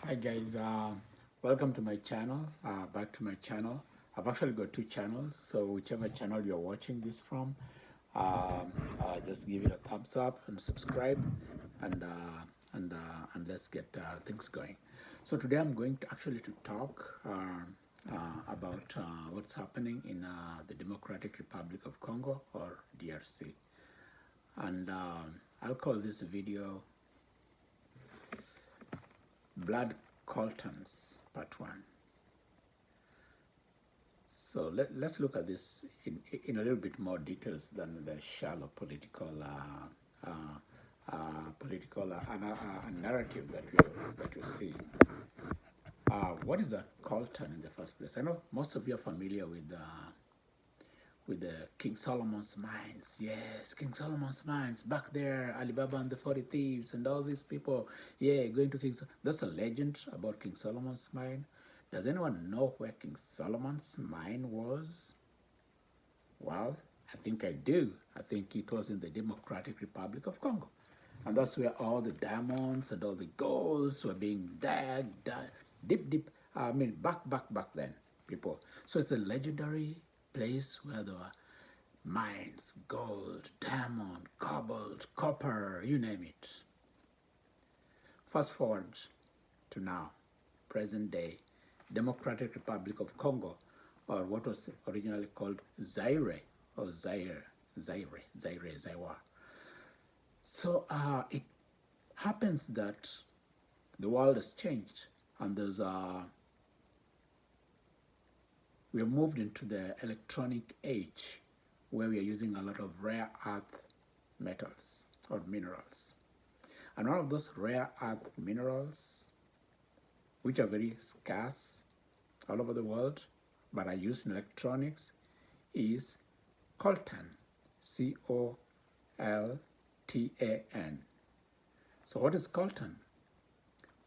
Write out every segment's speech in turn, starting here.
Hi guys, welcome to my channel, back to my channel. I've actually got two channels, so whichever channel you're watching this from, just give it a thumbs up and subscribe, and let's get things going. So today I'm going to actually to talk about what's happening in the Democratic Republic of Congo, or DRC, and I'll call this video Blood Coltans Part 1. So let's look at this in a little bit more details than the shallow political narrative that we're seeing. What is a coltan in the first place? I know most of you are familiar with the King Solomon's mines. Yes, King Solomon's mines. Back there, Alibaba and the 40 Thieves and all these people. Yeah, going to King Solomon. That's a legend about King Solomon's mine. Does anyone know where King Solomon's mine was? Well, I think I do. I think it was in the Democratic Republic of Congo. And that's where all the diamonds and all the golds were being dug deep, back then, people. So it's a legendary place where there were mines, gold, diamond, cobalt, copper, you name it. Fast forward to now, present day, Democratic Republic of Congo, or what was originally called Zaire, or Zaire. So it happens that the world has changed, and we have moved into the electronic age, where we are using a lot of rare earth metals or minerals. And one of those rare earth minerals, which are very scarce all over the world, but are used in electronics, is coltan, C-O-L-T-A-N. So what is coltan?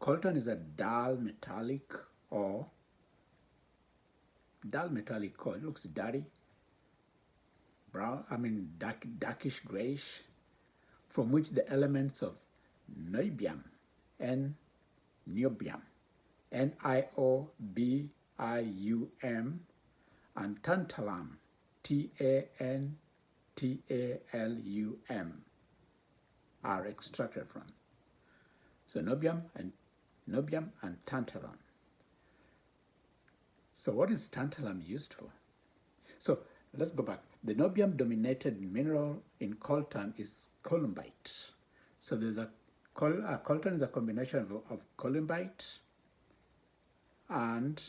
Coltan is a dull metallic ore. It looks dirty, brown, darkish grayish, from which the elements of niobium, niobium, N-I-O-B-I-U-M, and tantalum, T-A-N-T-A-L-U-M, are extracted from. So niobium and tantalum. So what is tantalum used for? So let's go back. The niobium-dominated mineral in coltan is columbite. So there's coltan is a combination of columbite and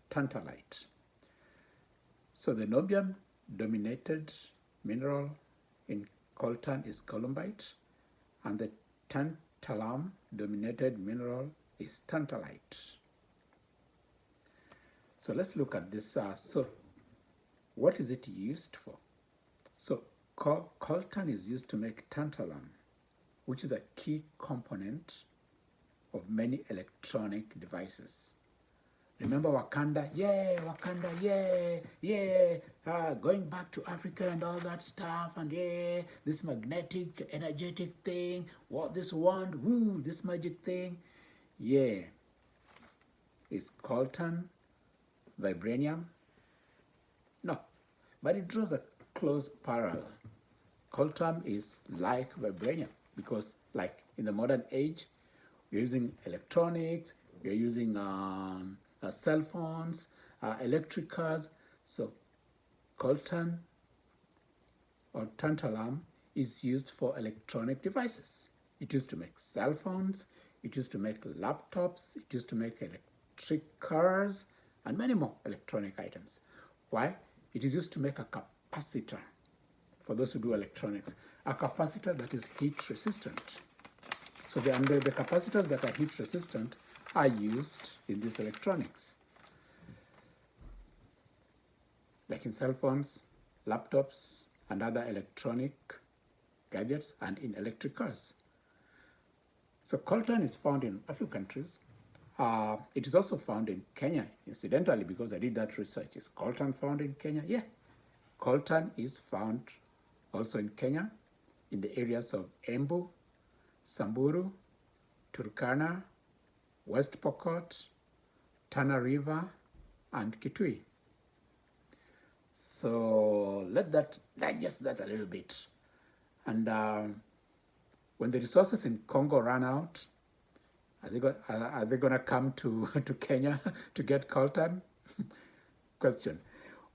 tantalite. So the niobium-dominated mineral in coltan is columbite, and the tantalum-dominated mineral is tantalite. So let's look at this. So what is it used for? So coltan is used to make tantalum, which is a key component of many electronic devices. Remember Wakanda? Yeah, Wakanda, yeah. Going back to Africa and all that stuff, and yeah, this magnetic, energetic thing, what this wand, woo, this magic thing. Yeah. Is coltan vibranium? No, but it draws a close parallel. Coltan is like vibranium because, like in the modern age, we're using electronics, we're using cell phones, electric cars. So coltan or tantalum is used for electronic devices. It used to make cell phones, it used to make laptops, it used to make electric cars, and many more electronic items. Why? It is used to make a capacitor. For those who do electronics, a capacitor that is heat resistant. So the capacitors that are heat resistant are used in these electronics, like in cell phones, laptops, and other electronic gadgets, and in electric cars. So coltan is found in a few countries. It is also found in Kenya, incidentally, because I did that research. Is coltan found in Kenya? Yeah. Coltan is found also in Kenya, in the areas of Embu, Samburu, Turkana, West Pokot, Tana River, and Kitui. So let that digest that a little bit. And when the resources in Congo run out, are they going to come to, to Kenya to get coltan? Question.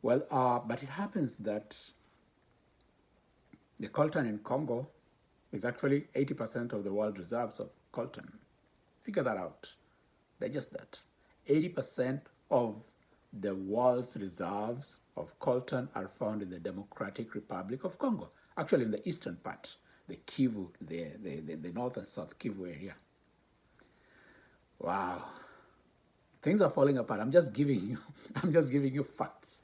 Well, but it happens that the coltan in Congo is actually 80% of the world reserves of coltan. Figure that out. Digest that. 80% of the world's reserves of coltan are found in the Democratic Republic of Congo. Actually, in the eastern part, the Kivu, the north and south Kivu area. Wow. Things are falling apart. I'm just giving you facts,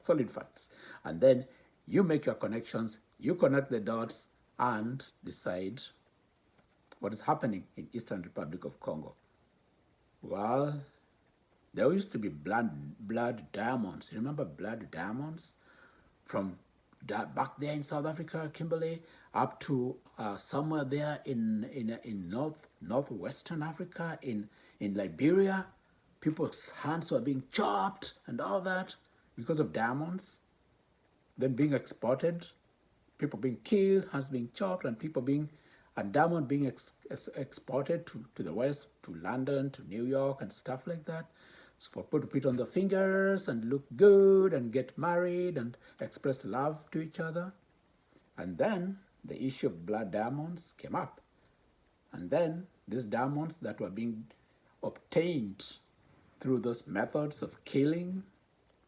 solid facts. And then you make your connections, you connect the dots, and decide what is happening in Eastern Republic of Congo. Well, there used to be blood diamonds. You remember blood diamonds? From back there in South Africa, Kimberley, up to somewhere there in northwestern Africa, in Liberia, people's hands were being chopped and all that because of diamonds. Then being exported, people being killed, hands being chopped, and diamond being exported to the West, to London, to New York, and stuff like that. So for people to put on their fingers and look good and get married and express love to each other. And then the issue of blood diamonds came up. And then these diamonds that were being obtained through those methods of killing,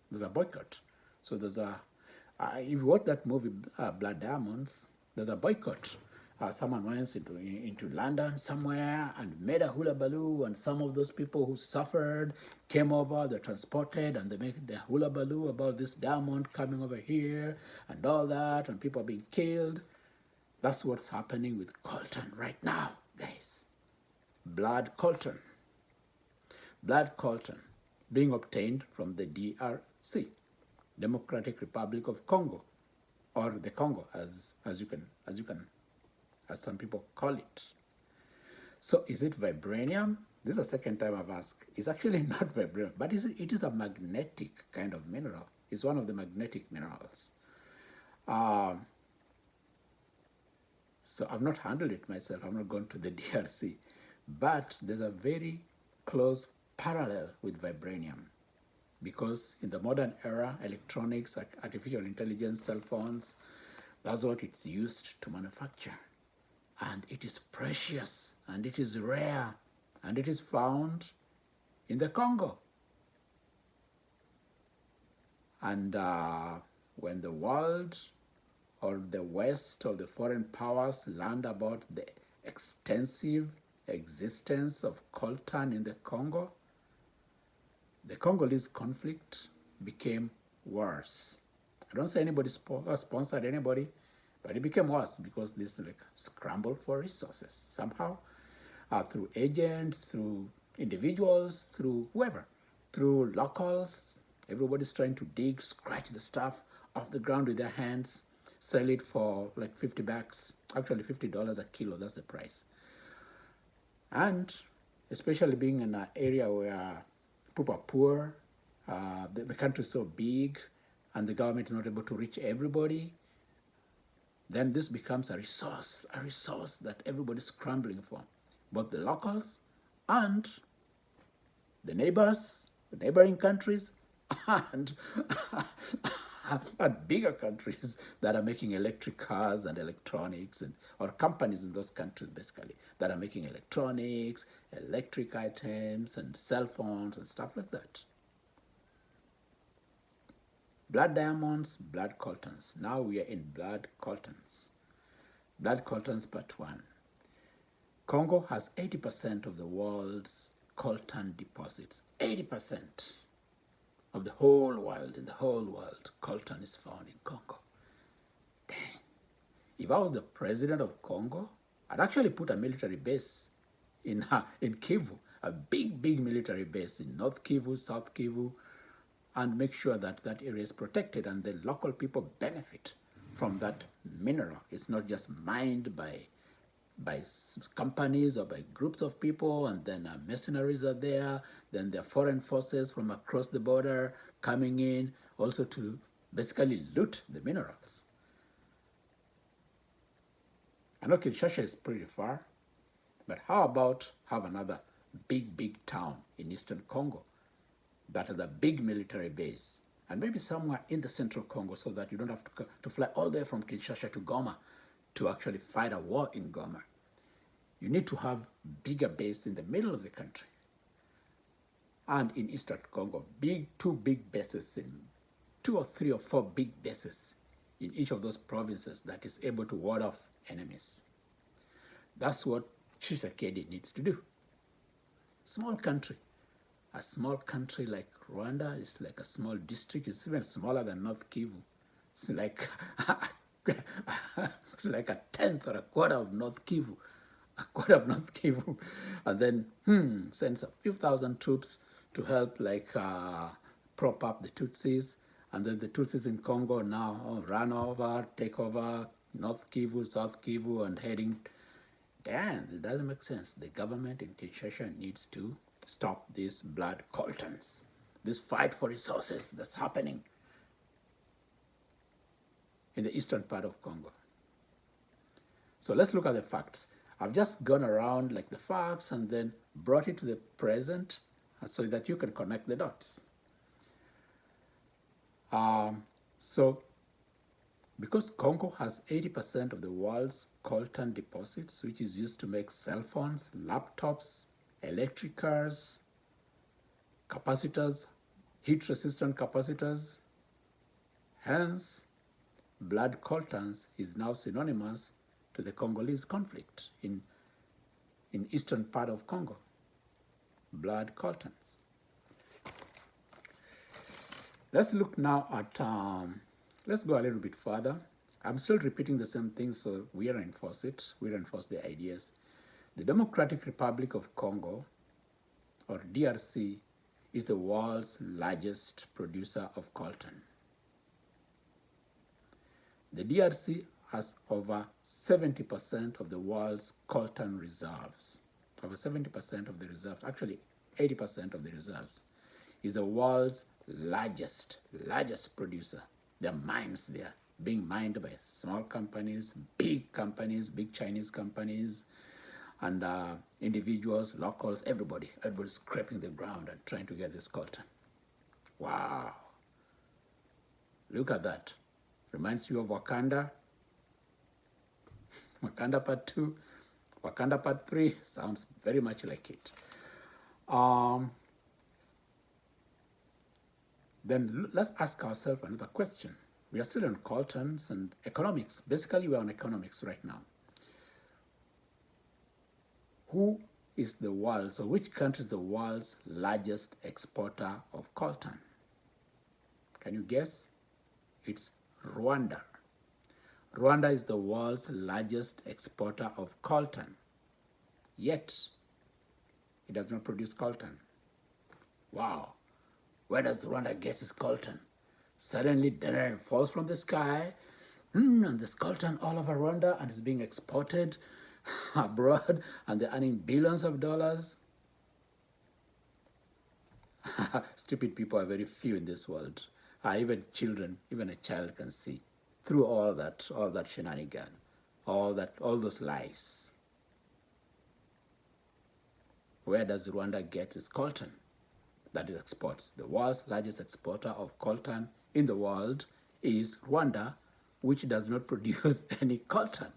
there's a boycott. So there's if you watch that movie, Blood Diamonds, there's a boycott. Someone went into London somewhere and made a hula baloo, and some of those people who suffered came over, they're transported, and they make the hula baloo about this diamond coming over here and all that, and people are being killed. That's what's happening with coltan right now, guys. Blood coltan. Blood coltan being obtained from the DRC, Democratic Republic of Congo, or the Congo, as some people call it. So is it vibranium? This is the second time I've asked. It's actually not vibranium, but it is a magnetic kind of mineral. It's one of the magnetic minerals. So I've not handled it myself. I'm not going to the DRC. But there's a very close parallel with vibranium, because in the modern era, electronics, like artificial intelligence, cell phones, that's what it's used to manufacture. And it is precious, and it is rare, and it is found in the Congo. And when the world or the West or the foreign powers learned about the extensive existence of coltan in the Congolese conflict became worse. I don't say anybody sponsored anybody, but it became worse because this scramble for resources somehow, through agents, through individuals, through whoever, through locals. Everybody's trying to dig, scratch the stuff off the ground with their hands, sell it for like $50, actually $50 a kilo, that's the price. And especially being in an area where people are poor, the country is so big, and the government is not able to reach everybody, then this becomes a resource that everybody's scrambling for, both the locals and the neighbors, the neighboring countries, and bigger countries that are making electric cars and electronics, or companies in those countries basically that are making electronics, electric items, and cell phones and stuff like that. Blood diamonds, blood coltans. Now we are in blood coltans. Blood coltans part 1. Congo has 80% of the world's coltan deposits. 80% of the whole world, in the whole world, coltan is found in Congo. Dang. If I was the president of Congo, I'd actually put a military base in Kivu, a big military base in North Kivu, South Kivu, and make sure that that area is protected and the local people benefit from that mineral. It's not just mined by by companies or by groups of people, and then mercenaries are there, then there are foreign forces from across the border coming in also to basically loot the minerals. I know Kinshasa is pretty far, but how about have another big town in eastern Congo that has a big military base, and maybe somewhere in the central Congo, so that you don't have to fly all the way from Kinshasa to Goma to actually fight a war in Goma. You need to have bigger base in the middle of the country. And in eastern Congo, two big bases, in 2 or 3 or 4 big bases in each of those provinces that is able to ward off enemies. That's what Tshisekedi needs to do. Small country. A small country like Rwanda is like a small district. It's even smaller than North Kivu. It's like it's like a tenth or a quarter of North Kivu. A quarter of North Kivu. And then sends a few thousand troops to help prop up the Tutsis. And then the Tutsis in Congo now run over, take over North Kivu, South Kivu, and heading. Damn, it doesn't make sense. The government in Kinshasa needs to stop these blood coltans, this fight for resources that's happening in the eastern part of Congo. So let's look at the facts. I've just gone around like the facts and then brought it to the present so that you can connect the dots. So because Congo has 80% of the world's coltan deposits, which is used to make cell phones, laptops, electric cars, capacitors, heat-resistant capacitors, hence, blood coltans is now synonymous to the Congolese conflict in eastern part of Congo. Blood coltans. Let's look now at, let's go a little bit further. I'm still repeating the same thing, so we reinforce it. We reinforce the ideas. The Democratic Republic of Congo, or DRC, is the world's largest producer of coltan. The DRC has over 70% of the world's coltan reserves. Over 70% of the reserves, actually 80% of the reserves, is the world's largest producer. There are mines there being mined by small companies, big Chinese companies, and individuals, locals, everybody's scraping the ground and trying to get this coltan. Wow. Look at that. Reminds you of Wakanda. Wakanda Part 2, Wakanda Part 3, sounds very much like it. Then let's ask ourselves another question. We are still on coltans and economics. Basically, we are on economics right now. Who is the world's, or which country is the world's largest exporter of coltan? Can you guess? It's Rwanda. Rwanda is the world's largest exporter of coltan. Yet, it does not produce coltan. Wow. Where does Rwanda get its coltan? Suddenly, dinner falls from the sky, and there's coltan all over Rwanda, and it's being exported abroad, and they're earning billions of dollars. Stupid people are very few in this world. Even children, even a child can see through all that shenanigan, all those lies. Where does Rwanda get its coltan? That it exports. The world's largest exporter of coltan in the world is Rwanda, which does not produce any coltan.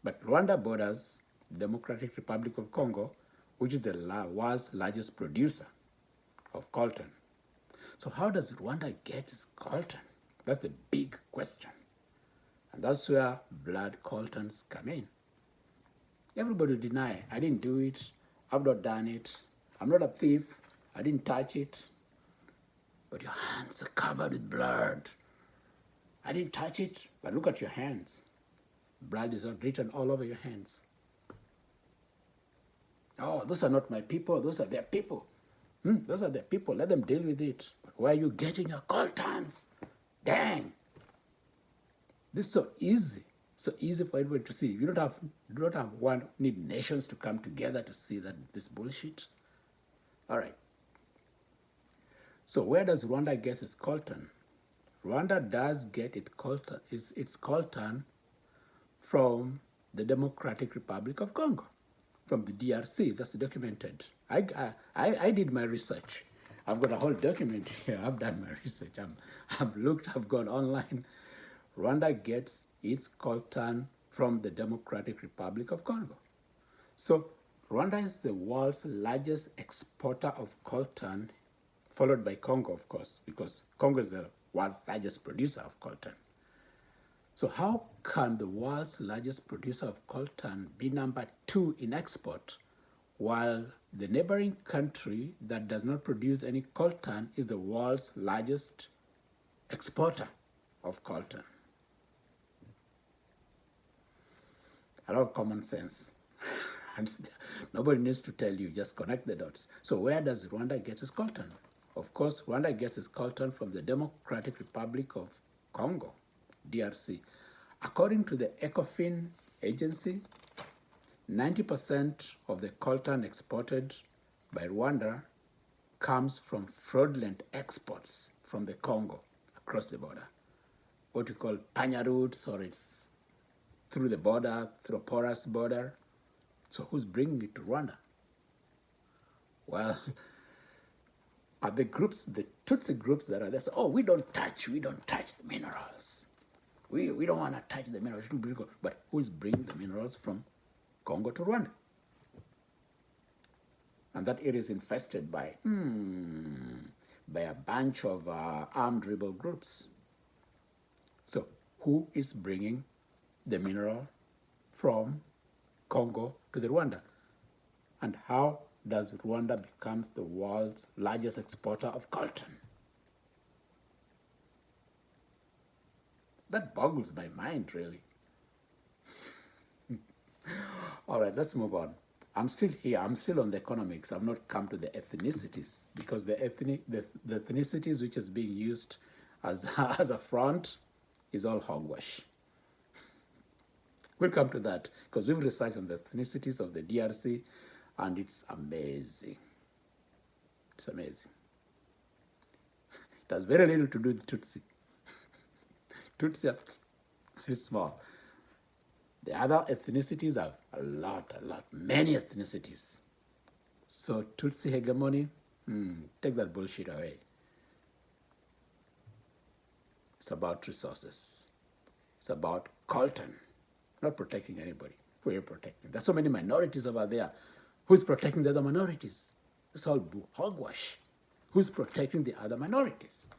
But Rwanda borders the Democratic Republic of Congo, which is the world's largest producer of coltan. So how does Rwanda get its coltan? That's the big question. And that's where blood coltans come in. Everybody will deny, I didn't do it, I've not done it, I'm not a thief, I didn't touch it. But your hands are covered with blood. I didn't touch it, but look at your hands. Blood is not written all over your hands. Oh, those are not my people, those are their people. Those are their people, let them deal with it. But where are you getting your coltans? Dang. This is so easy. So easy for everybody to see. You don't have need nations to come together to see that this bullshit. All right. So where does Rwanda get its coltan? Rwanda does get its coltan from the Democratic Republic of Congo, from the DRC. That's documented. I did my research. I've got a whole document here. I've done my research. I've looked, I've gone online. Rwanda gets its coltan from the Democratic Republic of Congo. So Rwanda is the world's largest exporter of coltan, followed by Congo, of course, because Congo is the world's largest producer of coltan. So how can the world's largest producer of coltan be number 2 in export, while the neighboring country that does not produce any coltan is the world's largest exporter of coltan? A lot of common sense. And nobody needs to tell you, just connect the dots. So where does Rwanda get its coltan? Of course, Rwanda gets its coltan from the Democratic Republic of Congo, DRC. According to the ECOFIN agency, 90% of the coltan exported by Rwanda comes from fraudulent exports from the Congo across the border. What we call panya routes, or it's through the border, through a porous border. So who's bringing it to Rwanda? Well, are the groups, the Tutsi groups that are there, say, oh, we don't touch the minerals. We don't want to touch the minerals. But who is bringing the minerals from Congo to Rwanda? And that area is infested by a bunch of armed rebel groups. So who is bringing the mineral from Congo to the Rwanda? And how does Rwanda becomes the world's largest exporter of coltan? That boggles my mind, really. All right, let's move on. I'm still here. I'm still on the economics. I've not come to the ethnicities, because the ethnicities which is being used as a front is all hogwash. We'll come to that, because we've researched on the ethnicities of the DRC, and it's amazing. It's amazing. It has very little to do with Tutsi. Tutsi are very small. The other ethnicities have a lot, many ethnicities. So Tutsi hegemony, take that bullshit away. It's about resources. It's about coltan, not protecting anybody. Who are you protecting? There's so many minorities over there. Who's protecting the other minorities? It's all hogwash. Who's protecting the other minorities?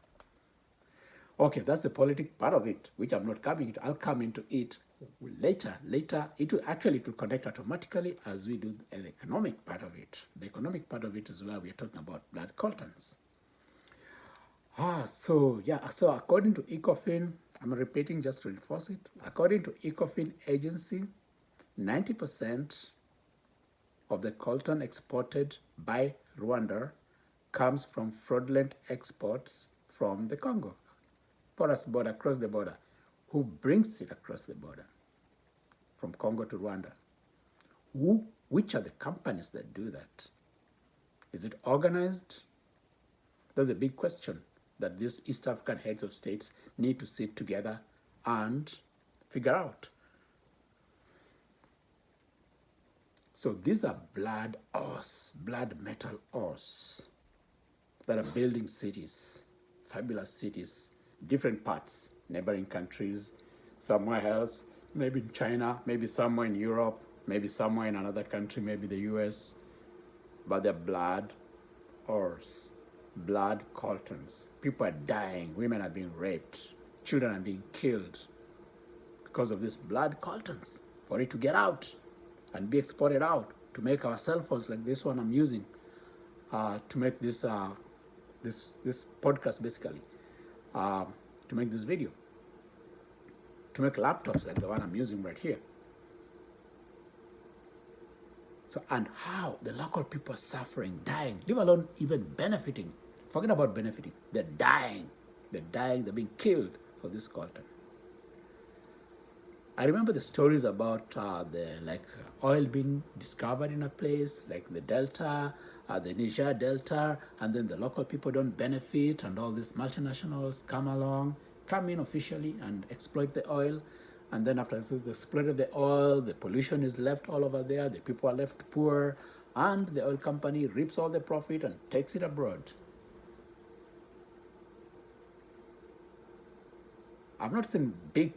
Okay, that's the political part of it, which I'm not coming into. I'll come into it later. It will connect automatically as we do the economic part of it. The economic part of it is where we are talking about blood coltans. So according to ECOFIN, I'm repeating just to reinforce it. According to ECOFIN agency, 90% of the coltan exported by Rwanda comes from fraudulent exports from the Congo. Porous border, across the border. Who brings it across the border? From Congo to Rwanda. Which are the companies that do that? Is it organized? That's a big question that these East African heads of states need to sit together and figure out. So these are blood metal ores that are building cities, fabulous cities, different parts, neighboring countries, somewhere else, maybe in China, maybe somewhere in Europe, maybe somewhere in another country, maybe the US, but they're blood ores, blood coltans. People are dying, women are being raped, children are being killed because of these blood coltans, for it to get out and be exported out to make our cell phones like this one I'm using, to make this podcast basically, to make this video, to make laptops like the one I'm using right here. So, and how the local people are suffering, dying, leave alone even benefiting. Forget about benefiting. They're dying. They're being killed for this coltan. I remember the stories about the oil being discovered in a place like the Delta, the Niger Delta, and then the local people don't benefit, and all these multinationals come in officially and exploit the oil. And then after the exploit of the oil, the pollution is left all over there, the people are left poor, and the oil company reaps all the profit and takes it abroad. I've not seen big,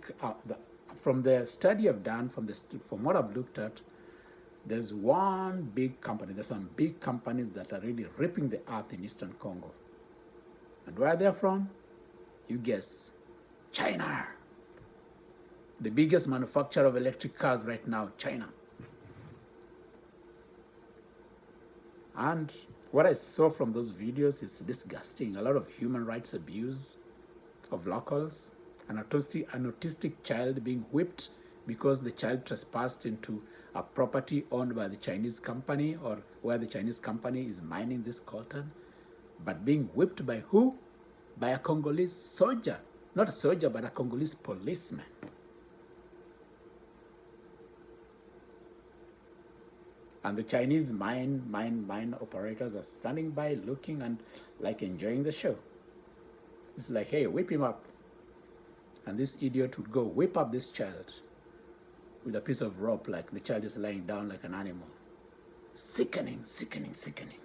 from the study I've done, from what I've looked at, there's one big company, there's some big companies that are really ripping the earth in Eastern Congo. And where they're from? You guess. China. The biggest manufacturer of electric cars right now, China. And what I saw from those videos is disgusting. A lot of human rights abuse of locals. An autistic child being whipped because the child trespassed into a property owned by the Chinese company, or where the Chinese company is mining this coltan, but being whipped by who? By a Congolese soldier. Not a soldier, but a Congolese policeman. And the Chinese mine operators are standing by looking and like enjoying the show. It's like, hey, whip him up. And this idiot would go whip up this child with a piece of rope, like the child is lying down like an animal. Sickening, sickening, sickening.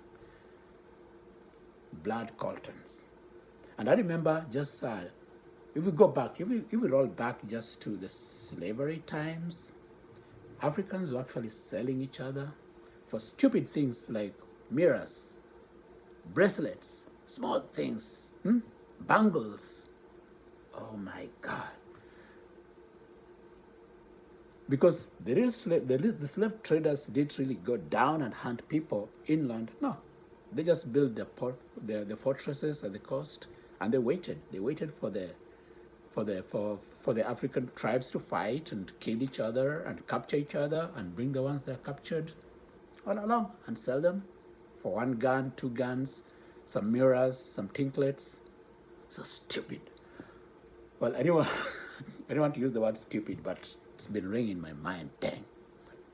Blood coltans. And I remember just, if we go back, if we roll back just to the slavery times, Africans were actually selling each other for stupid things like mirrors, bracelets, small things, bangles. Oh my God. Because the slave traders didn't really go down and hunt people inland. No, they just built the fortresses at the coast, and they waited. They waited for the African tribes to fight and kill each other and capture each other and bring the ones they captured all along and sell them for 1 gun, 2 guns, some mirrors, some tinklets. So stupid. Well, I don't want to use the word stupid, but it's been ringing in my mind. Dang,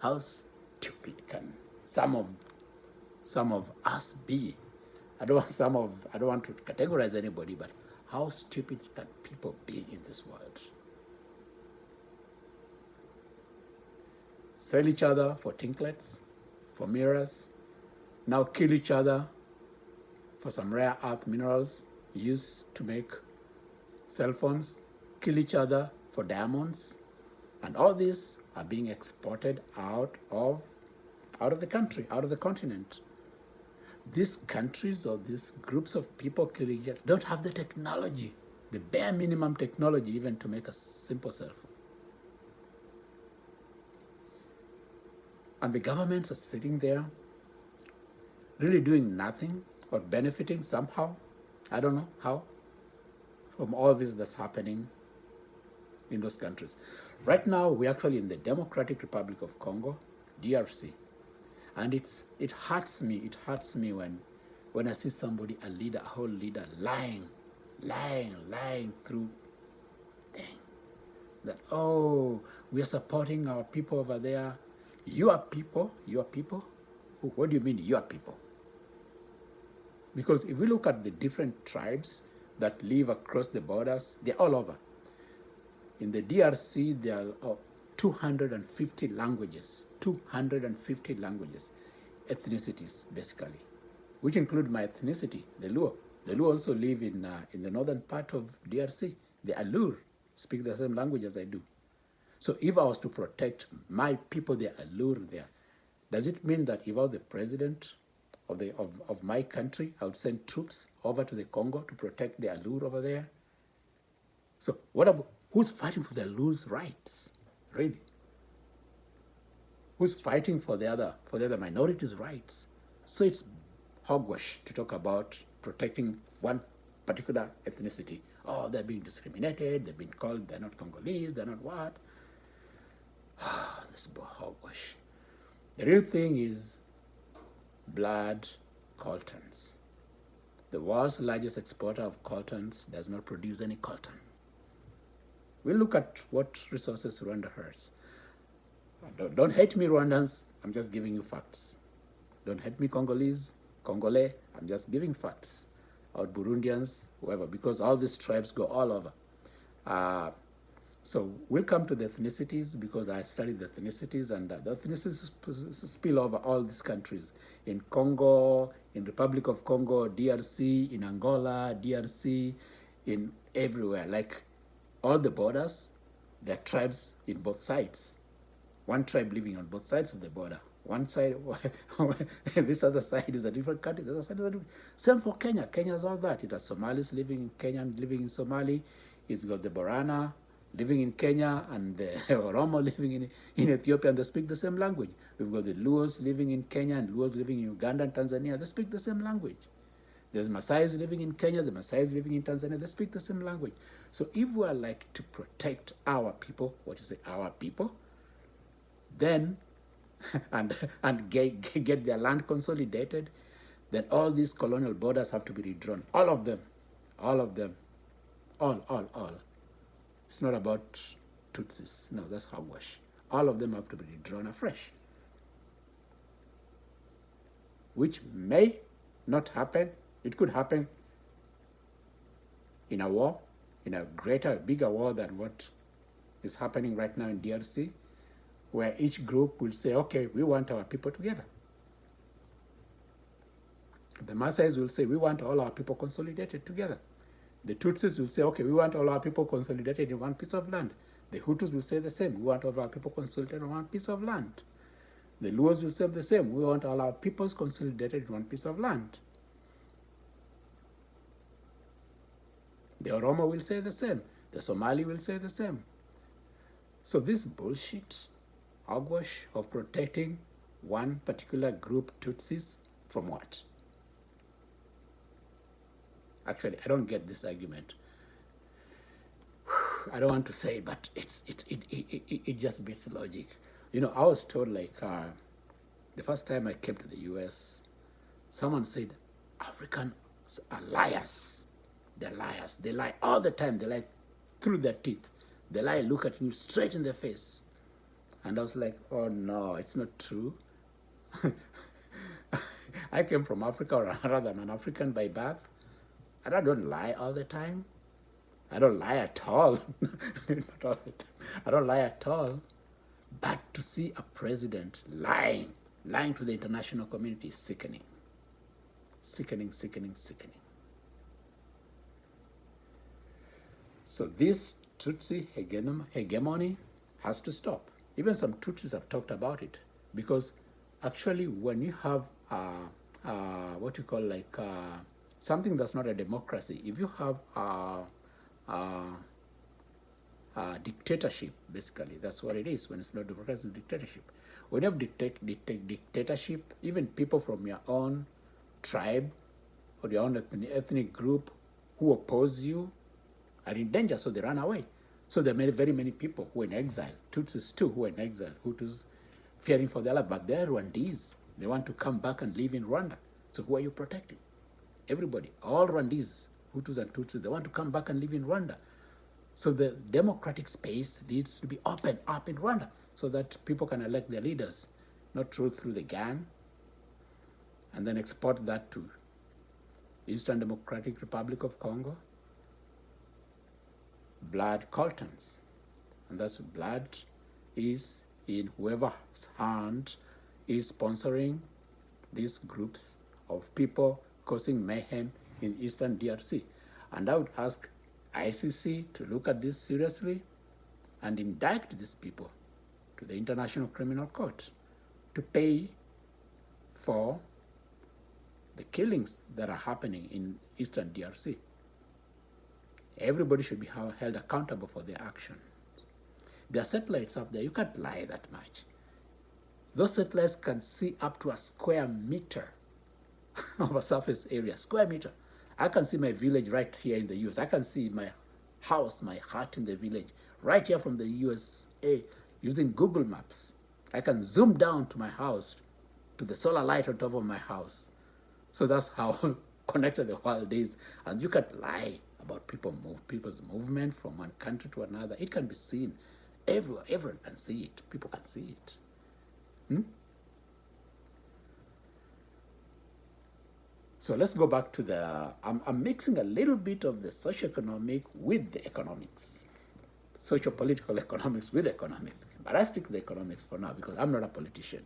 how stupid can some of us be? I don't want to categorize anybody, but how stupid can people be in this world? Sell each other for tinklets, for mirrors, now kill each other for some rare earth minerals used to make cell phones, kill each other for diamonds, and all these are being exported out of the country, out of the continent. These countries or these groups of people killing each other don't have the technology, the bare minimum technology even to make a simple cell phone. And the governments are sitting there really doing nothing or benefiting somehow, I don't know how, from all this that's happening in those countries. Right now, we're actually in the Democratic Republic of Congo, DRC. And it hurts me when I see somebody, a leader, a whole leader, lying through, dang, that, oh, we are supporting our people over there. Your people? What do you mean, your people? Because if we look at the different tribes that live across the borders, they're all over. In the DRC, there are 250 languages, ethnicities, basically, which include my ethnicity, the Luo. The Luo also live in the northern part of DRC. The Alur speak the same language as I do. So if I was to protect my people, the Alur there, does it mean that if I was the president of my country, I would send troops over to the Congo to protect the Alur over there? So what about, who's fighting for the Alur's rights, really? Who's fighting for the other minorities' rights? So it's hogwash to talk about protecting one particular ethnicity. Oh, they're being discriminated, they've been called, they're not Congolese, they're not what? This is hogwash. The real thing is blood coltans. The world's largest exporter of coltans does not produce any coltan. We'll look at what resources Rwanda has. Don't hate me, Rwandans. I'm just giving you facts. Don't hate me, Congolese. I'm just giving facts. Or Burundians, whoever, because all these tribes go all over. So we'll come to the ethnicities because I studied the ethnicities, and the ethnicities spill over all these countries. In Congo, in Republic of Congo, DRC, in Angola, DRC, in everywhere. Like all the borders, there are tribes in both sides. One tribe living on both sides of the border. One side, this other side is a different country, the other side is a different. Same for Kenya. Kenya is all that. It has Somalis living in Kenya and living in Somali. It's got the Borana living in Kenya and the Oromo living in Ethiopia, and they speak the same language. We've got the Luos living in Kenya and Luos living in Uganda and Tanzania. They speak the same language. There's Maasais living in Kenya, the Maasais living in Tanzania. They speak the same language. So if we are like to protect our people, what you say, our people, then and get their land consolidated, then all these colonial borders have to be redrawn. All of them. All. It's not about Tutsis. No, that's hogwash. All of them have to be redrawn afresh. Which may not happen. It could happen in a war, in a bigger war than what is happening right now in DRC, where each group will say, okay, we want our people together. The Maasais will say, we want all our people consolidated together. The Tutsis will say, okay, we want all our people consolidated in one piece of land. The Hutus will say the same, we want all our people consolidated in one piece of land. The Luos will say the same, we want all our peoples consolidated in one piece of land. The Oromo will say the same. The Somali will say the same. So this bullshit, hogwash of protecting one particular group, Tutsis, from what? Actually, I don't get this argument. I don't want to say it, but it just beats logic. You know, I was told, like, the first time I came to the US, someone said, Africans are liars. They're liars. They lie all the time. They lie through their teeth. They lie, look at you straight in the face. And I was like, oh no, it's not true. I came from Africa, or rather, I'm an African by birth. And I don't lie all the time. I don't lie at all. Not all the time. I don't lie at all. But to see a president lying to the international community is sickening. Sickening. So this Tutsi hegemony has to stop. Even some Tutsis have talked about it, because actually when you have what you call like something that's not a democracy, if you have dictatorship, basically, that's what it is. When it's not democracy, it's dictatorship. When you have dictatorship, even people from your own tribe or your own ethnic group who oppose you are in danger, so they run away. So there are very many people who are in exile, Tutsis too, who are in exile, Hutus fearing for their life, but they're Rwandese. They want to come back and live in Rwanda. So who are you protecting? Everybody, all Rwandese, Hutus and Tutsis, they want to come back and live in Rwanda. So the democratic space needs to be opened up in Rwanda so that people can elect their leaders, not rule through the gang, and then export that to Eastern Democratic Republic of Congo, blood COLTANS. And that's blood is in whoever's hand is sponsoring these groups of people causing mayhem in Eastern DRC. And I would ask ICC to look at this seriously and indict these people to the International Criminal Court to pay for the killings that are happening in Eastern DRC. Everybody should be held accountable for their actions. There are satellites up there. You can't lie that much. Those satellites can see up to a square meter of a surface area. Square meter. I can see my village right here in the US. I can see my house, my hut in the village, right here from the USA using Google Maps. I can zoom down to my house, to the solar light on top of my house. So that's how connected the world is. And you can't lie about people's movement from one country to another. It can be seen everywhere. Everyone can see it. People can see it. So let's go back to I'm mixing a little bit of the socioeconomic with the economics. Socio-political economics with economics. But I stick to the economics for now because I'm not a politician.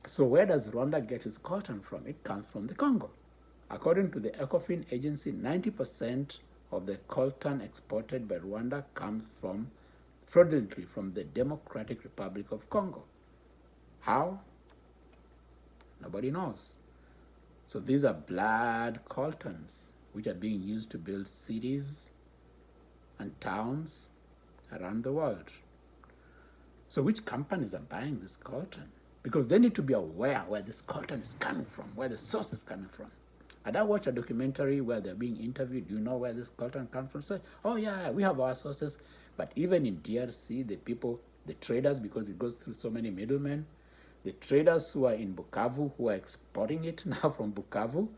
So where does Rwanda get its coltan from? It comes from the Congo. According to the ECOFIN agency, 90% of the coltan exported by Rwanda comes fraudulently from the Democratic Republic of Congo. How? Nobody knows. So these are blood coltans, which are being used to build cities and towns around the world. So which companies are buying this coltan? Because they need to be aware where this coltan is coming from, where the source is coming from. And I watched a documentary where they're being interviewed. Do you know where this coltan comes from? So, oh yeah, we have our sources. But even in DRC, the traders, because it goes through so many middlemen, the traders who are in Bukavu, who are exporting it now from Bukavu,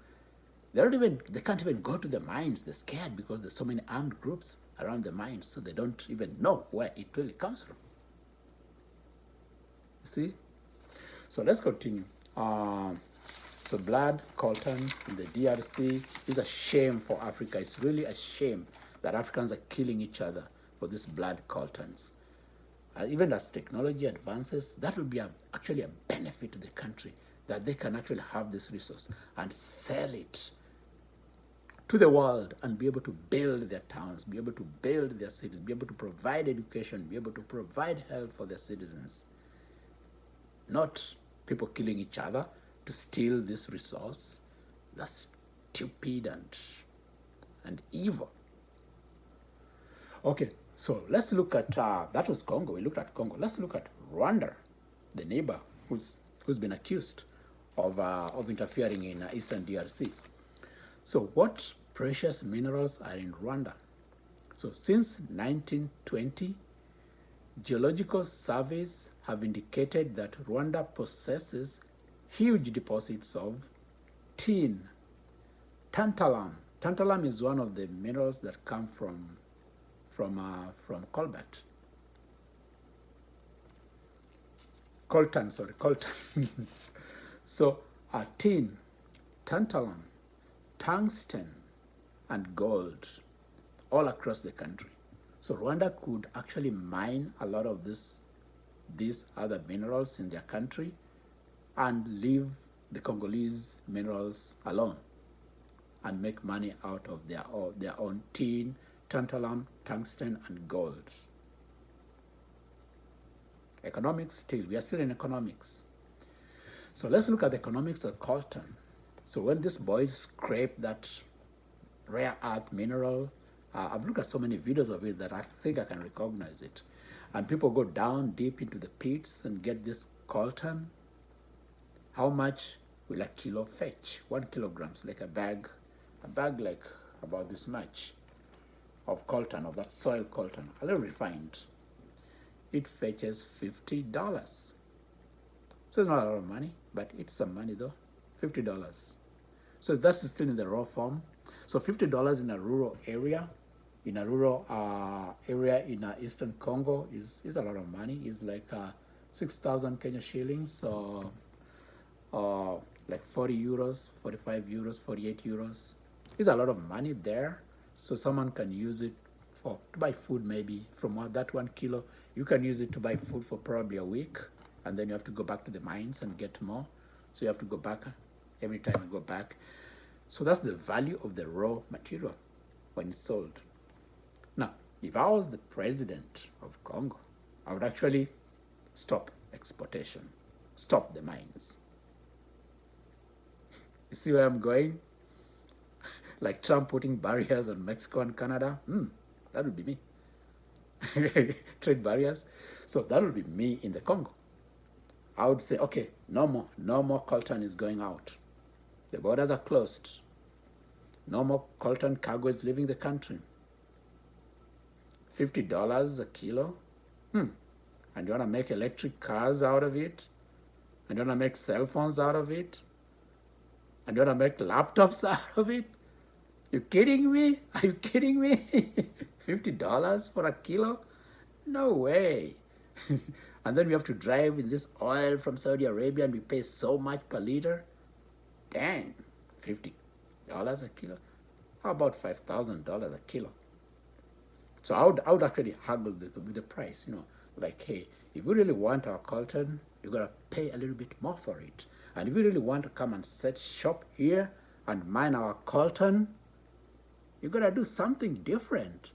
they can't even go to the mines. They're scared because there's so many armed groups around the mines, so they don't even know where it really comes from. You see? So let's continue. So blood coltans in the DRC is a shame for Africa. It's really a shame that Africans are killing each other for these blood coltans. Even as technology advances, that will be actually a benefit to the country, that they can actually have this resource and sell it to the world and be able to build their towns, be able to build their cities, be able to provide education, be able to provide health for their citizens. Not people killing each other to steal this resource. That's stupid and evil. Okay, so let's look at, that was Congo. We looked at Congo. Let's look at Rwanda, the neighbor who's been accused of interfering in eastern DRC. So what precious minerals are in Rwanda? So since 1920, geological surveys have indicated that Rwanda possesses huge deposits of tin, tantalum. Tantalum is one of the minerals that come from cobalt. Coltan. So tin, tantalum, tungsten, and gold all across the country. So Rwanda could actually mine a lot of these other minerals in their country and leave the Congolese minerals alone and make money out of their own tin, tantalum, tungsten, and gold. Economics still. We are still in economics. So let's look at the economics of coltan. So when these boys scrape that rare earth mineral, I've looked at so many videos of it that I think I can recognize it. And people go down deep into the pits and get this coltan. How much will a kilo fetch? 1 kilogram, like a bag like about this much of coltan, of that soil coltan, a little refined. It fetches $50. So it's not a lot of money, but it's some money though, $50. So that's still in the raw form. So $50 in a rural area, in Eastern Congo is a lot of money. It's like 6,000 Kenya shillings, or like 40 euros, 45 euros, 48 euros. It's a lot of money there. So someone can use it to buy food, maybe from that 1 kilo. You can use it to buy food for probably a week, and then you have to go back to the mines and get more. So you have to go back every time you go back. So that's the value of the raw material when it's sold. Now, if I was the president of Congo, I would actually stop exportation, stop the mines. You see where I'm going? Like Trump putting barriers on Mexico and Canada. That would be me. Trade barriers. So that would be me in the Congo. I would say, okay, no more coltan is going out. The borders are closed. No more coltan cargo is leaving the country. $50 a kilo? And you want to make electric cars out of it? And you want to make cell phones out of it? And you want to make laptops out of it? You kidding me? Are you kidding me? $50 for a kilo? No way. And then we have to drive in this oil from Saudi Arabia and we pay so much per liter. Dang, $50 a kilo? How about $5,000 a kilo? So I would actually haggle with the price, like, hey, if you really want our coltan, you gotta pay a little bit more for it. And if you really want to come and set shop here and mine our coltan, you gotta do something different.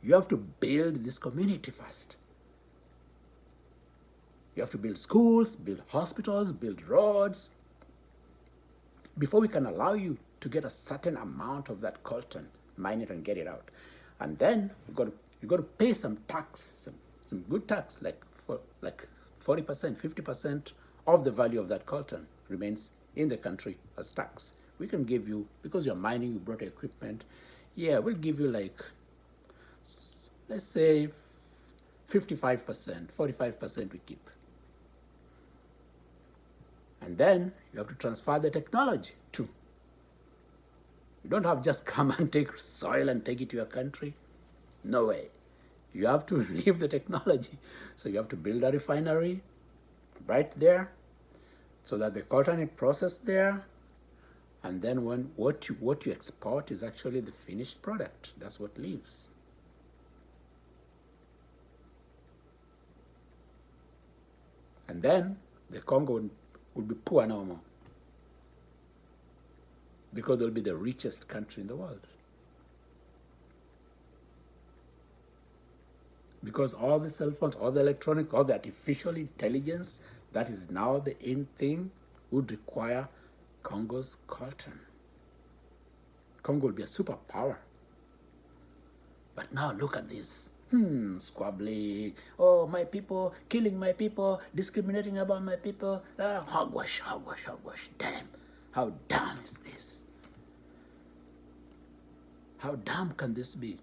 You have to build this community first. You have to build schools, build hospitals, build roads, before we can allow you to get a certain amount of that coltan, mine it and get it out. And then you got to pay some tax, some good tax, like 40%, 50% of the value of that coltan remains in the country as tax. We can give you, because you're mining, you brought equipment, yeah, we'll give you like, let's say 55%, 45% we keep. And then you have to transfer the technology too. You don't have just come and take soil and take it to your country. No way. You have to leave the technology. So you have to build a refinery right there so that the coltan is processed there. And then what you export is actually the finished product. That's what leaves. And then the Congo will be poor no more, because they'll be the richest country in the world. Because all the cell phones, all the electronic, all the artificial intelligence that is now the in thing would require Congo's coltan. Congo will be a superpower. But now look at this. Squabbling. Oh, my people, killing my people, discriminating about my people. Hogwash, hogwash, hogwash. Damn. How dumb is this? How dumb can this be?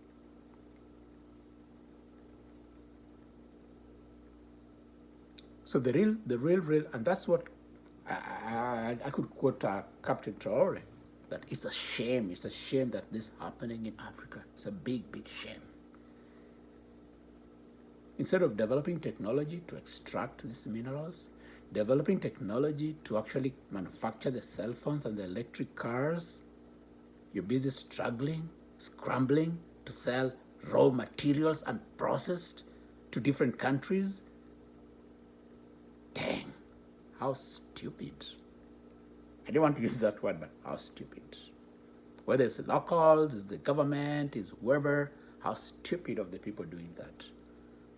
So the real, and that's what I could quote Captain Traore, that it's a shame that this is happening in Africa. It's a big, big shame. Instead of developing technology to extract these minerals, developing technology to actually manufacture the cell phones and the electric cars, you're busy struggling, scrambling to sell raw materials and processed to different countries. Dang, how stupid. I didn't want to use that word, but how stupid. Whether it's the locals, it's the government, it's whoever, how stupid of the people doing that.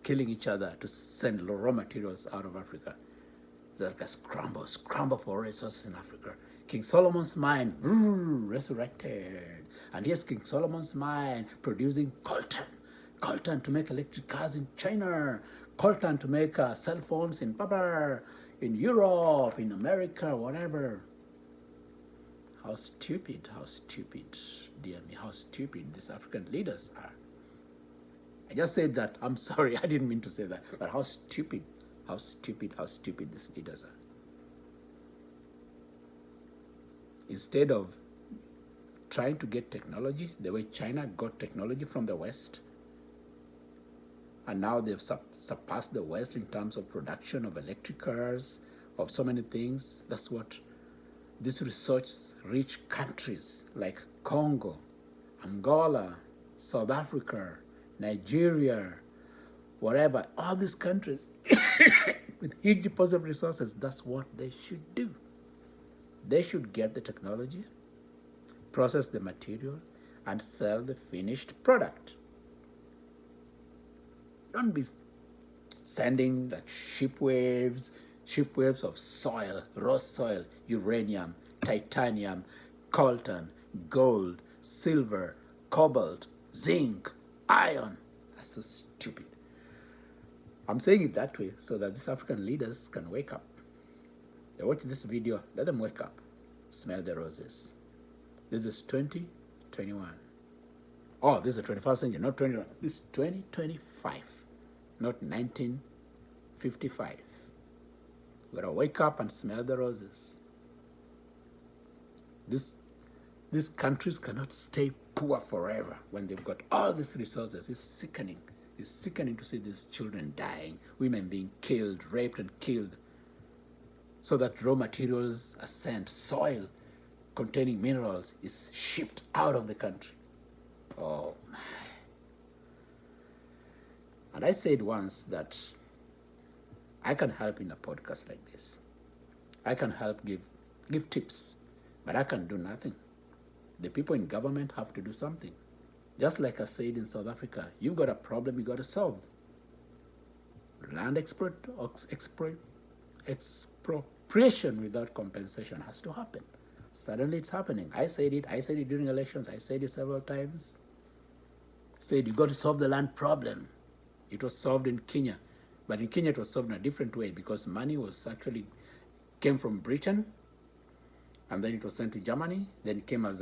Killing each other to send raw materials out of Africa. It's like a scramble for resources in Africa. King Solomon's mine, resurrected. And here's King Solomon's mine producing coltan to make electric cars in China, coltan to make cell phones in Europe, in America, whatever. How stupid, dear me, how stupid these African leaders are. I just said that. I'm sorry, I didn't mean to say that. But how stupid these leaders are. Instead of trying to get technology the way China got technology from the West, and now they've surpassed the West in terms of production of electric cars, of so many things. That's what these research-rich countries like Congo, Angola, South Africa, Nigeria, whatever, all these countries with huge deposits of resources, that's what they should do. They should get the technology, process the material, and sell the finished product. Don't be sending like ship waves of soil, raw soil, uranium, titanium, coltan, gold, silver, cobalt, zinc, iron. That's so stupid. I'm saying it that way so that these African leaders can wake up. They watch this video, let them wake up. Smell the roses. This is 2021. Oh, this is the 21st century, not 21. This is 2025, not 1955. We gotta wake up and smell the roses. This These countries cannot stay poor forever when they've got all these resources. It's sickening. It's sickening to see these children dying, women being killed, raped and killed, so that raw materials are sent, soil containing minerals is shipped out of the country. Oh my. And I said once that I can help in a podcast like this. I can help give tips, but I can do nothing. The people in government have to do something. Just like I said in South Africa, you've got a problem you got to solve. Land expropriation without compensation has to happen. Suddenly it's happening. I said it during elections. I said it several times. Said you got to solve the land problem. It was solved in Kenya. But in Kenya it was solved in a different way because money was actually came from Britain and then it was sent to Germany. Then it came as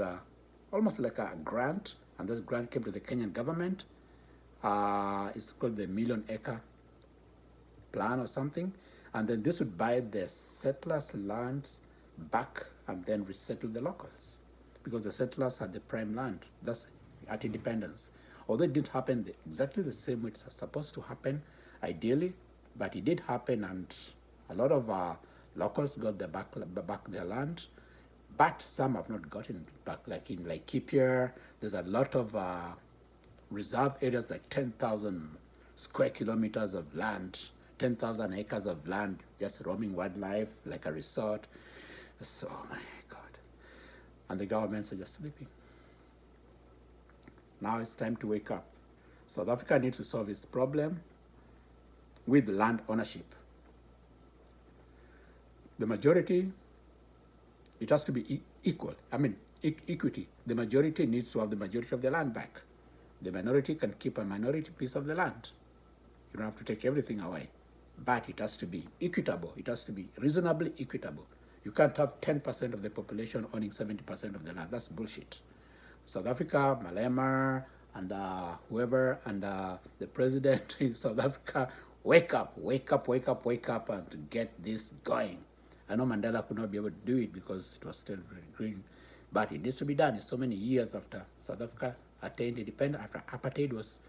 almost like a grant, and this grant came to the Kenyan government. It's called the Million Acre Plan or something. And then this would buy the settlers' lands back and then resettle the locals because the settlers had the prime land. That's at independence. Although it didn't happen exactly the same way it's supposed to happen, ideally, but it did happen, and a lot of locals got back their land, but some have not gotten it back. Like in Laikipia, there's a lot of reserve areas, like 10,000 square kilometers of land, 10,000 acres of land, just roaming wildlife, like a resort. So, oh my God. And the governments are just sleeping. Now it's time to wake up. South Africa needs to solve its problem with land ownership. The majority, it has to be equal. Equity. The majority needs to have the majority of the land back. The minority can keep a minority piece of the land. You don't have to take everything away. But it has to be equitable. It has to be reasonably equitable. You can't have 10% of the population owning 70% of the land. That's bullshit. South Africa, Malema, and whoever, and the president in South Africa, wake up and get this going. I know Mandela could not be able to do it because it was still very green, but it needs to be done. It's so many years after South Africa attained independence, after apartheid was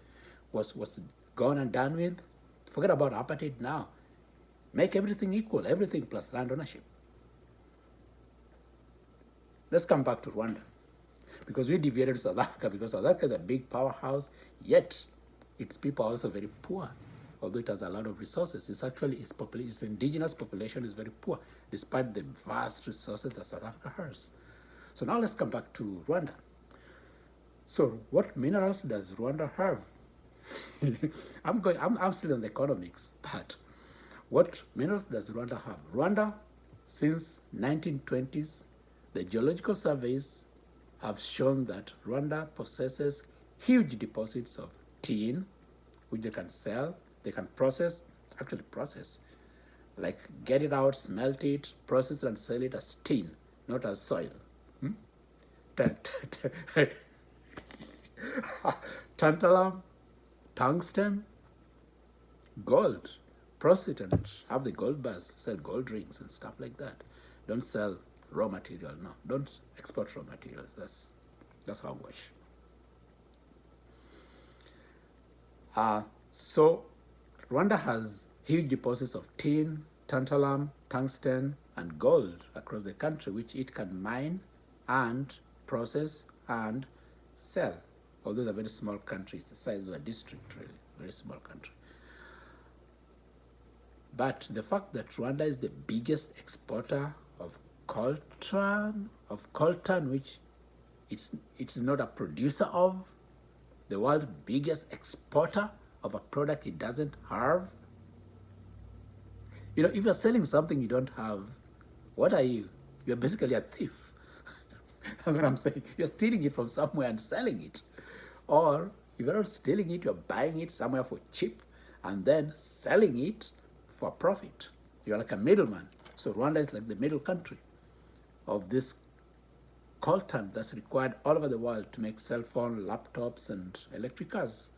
gone and done with. Forget about apartheid now. Make everything equal, everything plus land ownership. Let's come back to Rwanda. Because we deviated to South Africa, because South Africa is a big powerhouse, yet its people are also very poor. Although it has a lot of resources, its indigenous population is very poor, despite the vast resources that South Africa has. So now let's come back to Rwanda. So what minerals does Rwanda have? I'm still in the economics, but what minerals does Rwanda have? Rwanda, since 1920s, the geological surveys have shown that Rwanda possesses huge deposits of tin, which they can sell, they can process, like get it out, smelt it, process it and sell it as tin, not as soil. Tantalum, tungsten, gold, process it and have the gold bars, sell gold rings and stuff like that. Don't sell raw material, no. Don't export raw materials. That's hogwash. So Rwanda has huge deposits of tin, tantalum, tungsten, and gold across the country, which it can mine and process and sell. Although it's a very small country, it's the size of a district, really, very small country. But the fact that Rwanda is the biggest exporter of coltan, which it's not a producer of, the world's biggest exporter of a product it doesn't have. You know, if you're selling something you don't have, what are you? You're basically a thief. That's what I'm saying. You're stealing it from somewhere and selling it. Or if you're not stealing it, you're buying it somewhere for cheap and then selling it for profit. You're like a middleman. So Rwanda is like the middle country of this coltan that's required all over the world to make cell phone, laptops, and electric cars,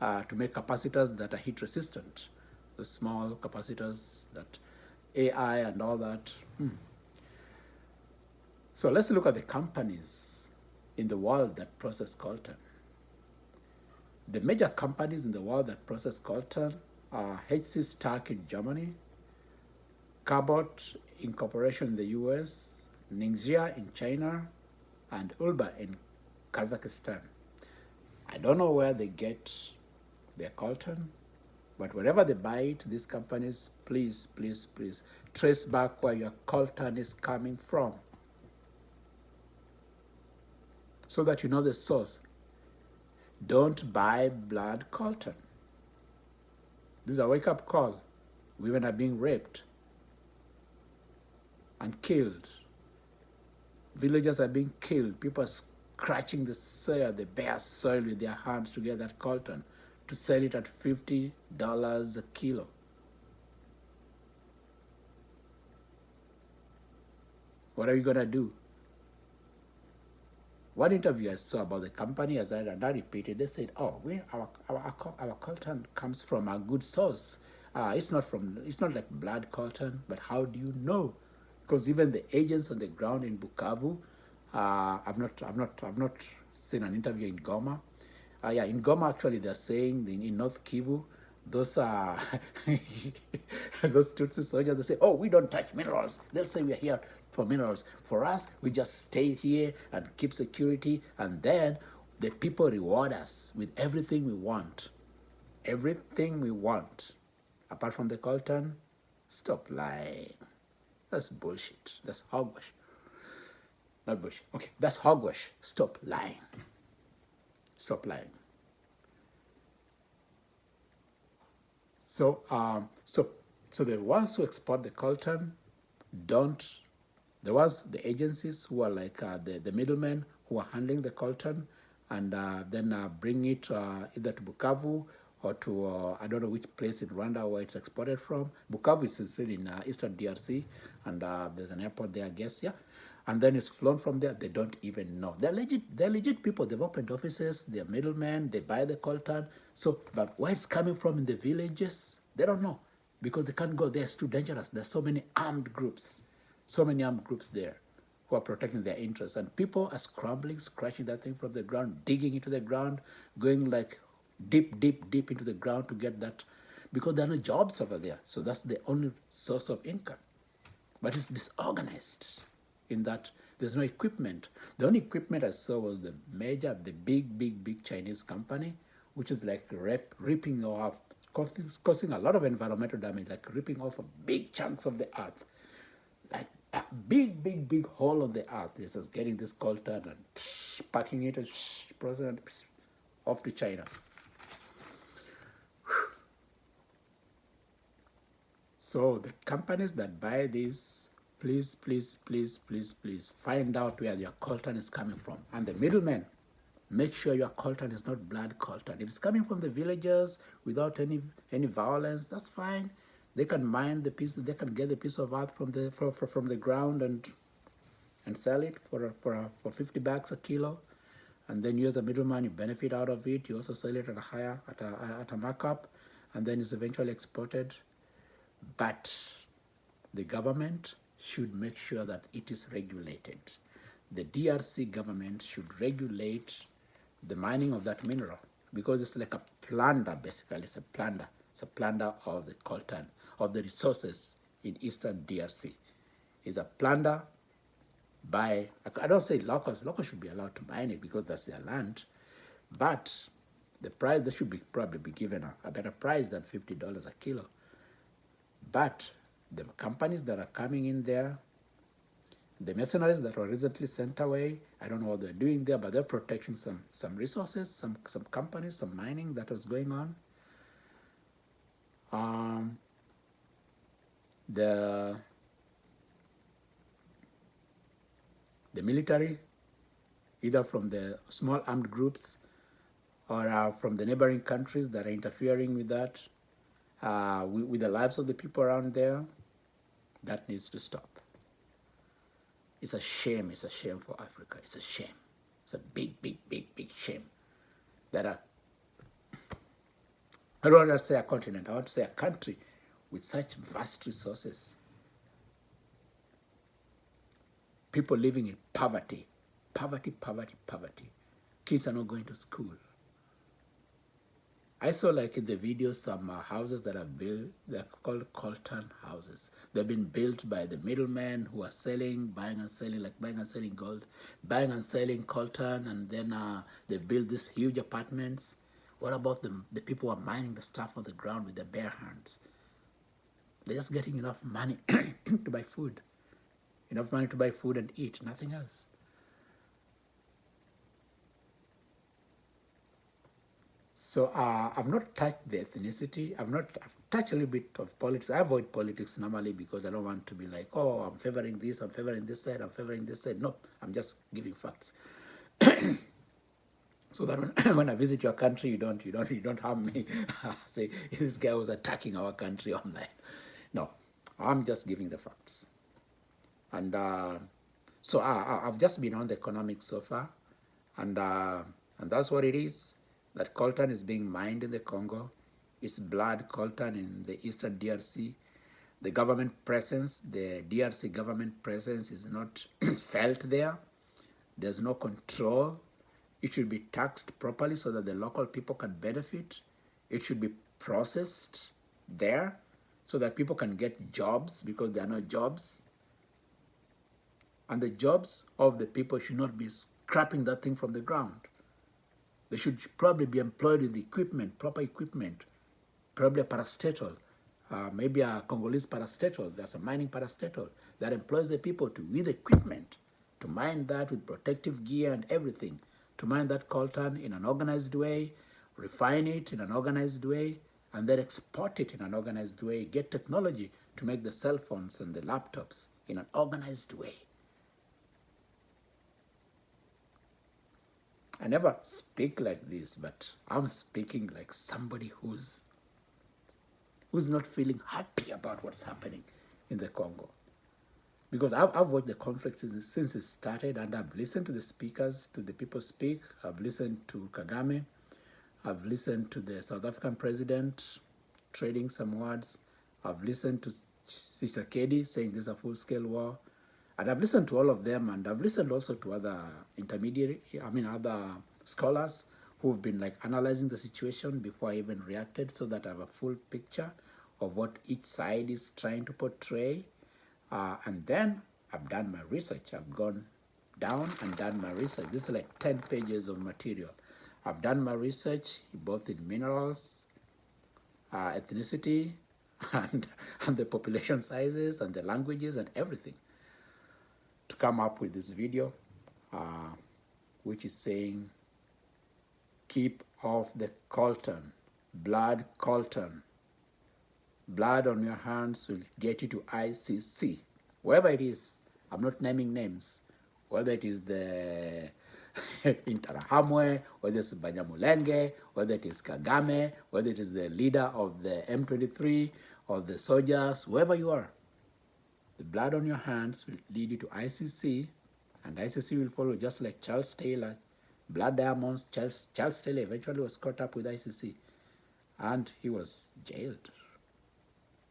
to make capacitors that are heat resistant, the small capacitors that AI and all that. So let's look at the companies in the world that process coltan. The major companies in the world that process coltan are HC Stark in Germany, Cabot Incorporation in the US, Ningxia in China, and Ulba in Kazakhstan. I don't know where they get their coltan, but wherever they buy it, these companies, please, please, please, trace back where your coltan is coming from so that you know the source. Don't buy blood coltan. This is a wake-up call. Women are being raped and killed. Villagers are being killed. People are scratching the soil, the bare soil with their hands to get that coltan, to sell it at $50 a kilo. What are you going to do? One interview I saw about the company, as I repeated, they said, "Oh, our coltan comes from a good source. It's not like blood coltan, but how do you know?" Because even the agents on the ground in Bukavu, I've not seen an interview in Goma. In Goma actually they're saying in North Kivu, those those Tutsi soldiers, they say, "Oh, we don't touch minerals." They'll say we're here for minerals. For us, we just stay here and keep security, and then the people reward us with everything we want. Everything we want. Apart from the coltan, stop lying. That's bullshit. That's hogwash. Not bullshit. Okay, that's hogwash. Stop lying. Stop lying. So the ones who export the coltan don't. The agencies who are like the middlemen who are handling the coltan and then bring it either to Bukavu or to, I don't know which place in Rwanda where it's exported from. Bukavu is still in eastern DRC, and there's an airport there, I guess, yeah. And then it's flown from there. They don't even know. They're legit people. They've opened offices. They're middlemen. They buy the coltan. So, but where it's coming from in the villages, they don't know because they can't go there. It's too dangerous. There's so many armed groups there who are protecting their interests. And people are scrambling, scratching that thing from the ground, digging into the ground, going like deep into the ground to get that, because there are no jobs over there. So that's the only source of income. But it's disorganized in that there's no equipment. The only equipment I saw was the big Chinese company, which is like ripping off, causing a lot of environmental damage, like ripping off big chunks of the earth. Like a big hole on the earth. It's just getting this coltan and packing it and processing it off to China. So the companies that buy this, please find out where your coltan is coming from. And the middlemen, make sure your coltan is not blood coltan. If it's coming from the villagers without any violence, that's fine. They can mine the piece. They can get the piece of earth from the ground and sell it for $50 a kilo, and then you as a middleman, you benefit out of it. You also sell it at a markup, and then it's eventually exported. But the government should make sure that it is regulated. The DRC government should regulate the mining of that mineral because it's like a plunder, basically. It's a plunder. It's a plunder of the coltan, of the resources in eastern DRC. It's a plunder by, I don't say locals. Locals should be allowed to mine it because that's their land. But the price, they should probably be given a better price than $50 a kilo. But the companies that are coming in there, the mercenaries that were recently sent away, I don't know what they're doing there, but they're protecting some resources, some companies, some mining that was going on. The military, either from the small armed groups or from the neighboring countries that are interfering with that, with the lives of the people around there, that needs to stop. It's a shame. It's a shame for Africa. It's a shame. It's a big shame that I don't want to say a continent. I want to say a country with such vast resources People living in poverty. Poverty, poverty, poverty. Kids are not going to school. I saw like in the video some houses that are built, they're called coltan houses. They've been built by the middlemen who are selling, buying and selling, like buying and selling gold, buying and selling coltan, and then they build these huge apartments. What about the people who are mining the stuff on the ground with their bare hands? They're just getting enough money to buy food. Enough money to buy food and eat, nothing else. So I've not touched the ethnicity. I've touched a little bit of politics. I avoid politics normally because I don't want to be like, oh, I'm favoring this, I'm favoring this side, I'm favoring this side. No, I'm just giving facts. So that when I visit your country, you don't harm me. Say this guy was attacking our country online. No, I'm just giving the facts. And so I've just been on the economics so far, and that's what it is. That coltan is being mined in the Congo. It's blood coltan in the eastern DRC. The government presence, the DRC government presence is not felt there. There's no control. It should be taxed properly so that the local people can benefit. It should be processed there so that people can get jobs because there are no jobs. And the jobs of the people should not be scrapping that thing from the ground. They should probably be employed with equipment, proper equipment, probably a parastatal, maybe a Congolese parastatal. There's a mining parastatal that employs the people with equipment to mine that with protective gear and everything, to mine that coltan in an organized way, refine it in an organized way, and then export it in an organized way, get technology to make the cell phones and the laptops in an organized way. I never speak like this, but I'm speaking like somebody who's not feeling happy about what's happening in the Congo. Because I've watched the conflict since it started, and I've listened to the speakers, to the people speak. I've listened to Kagame. I've listened to the South African president trading some words. I've listened to Tshisekedi saying there's a full-scale war. And I've listened to all of them, and I've listened also to other other scholars who've been like analyzing the situation before I even reacted, so that I have a full picture of what each side is trying to portray. And then I've done my research. I've gone down and done my research. This is like 10 pages of material. I've done my research both in minerals, ethnicity, and the population sizes, and the languages, and everything, to come up with this video, which is saying, keep off the coltan, blood coltan. Blood on your hands will get you to ICC. Wherever it is, I'm not naming names, whether it is the Interahamwe, whether it's Banyamulenge, whether it is Kagame, whether it is the leader of the M23, or the soldiers, whoever you are. The blood on your hands will lead you to ICC, and ICC will follow, just like Charles Taylor. Blood diamonds, Charles Taylor eventually was caught up with ICC, and he was jailed